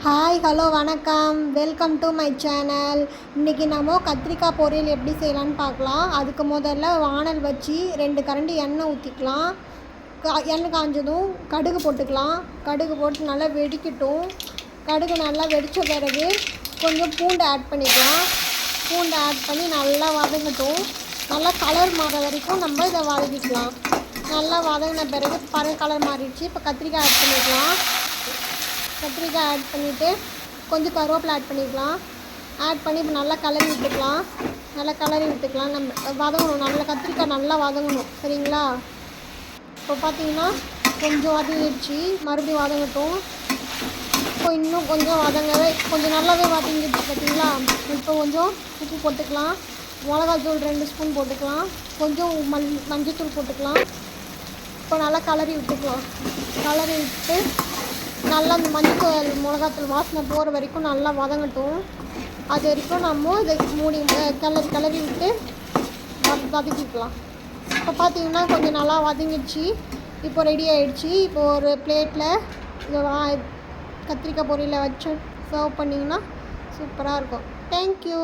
Hi hello வணக்கம், welcome to my channel. இன்றைக்கி நம்ம கத்திரிக்காய் பொரியல் எப்படி செய்யலான்னு பார்க்கலாம். அதுக்கு முதல்ல வானல் வச்சு 2 கரண்டி எண்ணெய் ஊற்றிக்கலாம். எண்ணெய் காஞ்சதும் கடுகு போட்டுக்கலாம். கடுகு போட்டு நல்லா வெடிக்கட்டும். கடுகு நல்லா வெடித்த பிறகு கொஞ்சம் பூண்டு ஆட் பண்ணிக்கலாம். பூண்டு ஆட் பண்ணி நல்லா வதங்கட்டும். நல்லா கலர் மாற வரைக்கும் நம்ம இதை வதக்கிக்கலாம். நல்லா வதங்கின பிறகு கலர் மாறிடுச்சு. இப்போ கத்திரிக்காய் ஆட் பண்ணிக்கலாம். கத்திரிக்காய் ஆட் பண்ணிவிட்டு கொஞ்சம் கருவேப்பிலை ஆட் பண்ணிக்கலாம். ஆட் பண்ணி இப்போ நல்லா கிளறி விட்டுக்கலாம். நம்ம வதங்கணும். நல்லா கத்திரிக்காய் நல்லா வதங்கணும், சரிங்களா? இப்போ பார்த்தீங்கன்னா கொஞ்சம் வதங்கிடுச்சு, மறுபடியும் வதங்கட்டும். இப்போ இன்னும் கொஞ்சம் கொஞ்சம் நல்லாவே வதங்கிடுச்சு பார்த்தீங்களா? இப்போ கொஞ்சம் உப்பு போட்டுக்கலாம். மிளகாத்தூள் 2 ஸ்பூன் போட்டுக்கலாம். கொஞ்சம் மஞ்சத்தூள் போட்டுக்கலாம். இப்போ நல்லா கிளறி விட்டுக்கலாம். கிளறி விட்டு நல்லா அந்த மஞ்சள் மிளகாத்தூள் வாசனை போகிற வரைக்கும் நல்லா வதங்கட்டும். அது வரைக்கும் நம்ம இதை மூடி கிளறி விட்டு வதக்கிக்கலாம். இப்போ பார்த்தீங்கன்னா கொஞ்சம் நல்லா வதங்கிடுச்சு. இப்போ ரெடி ஆகிடுச்சு. இப்போ ஒரு பிளேட்டில் இதை கத்திரிக்காய் பொரியலை வச்சு சர்வ் பண்ணிங்கன்னா சூப்பராக இருக்கும். தேங்க்யூ.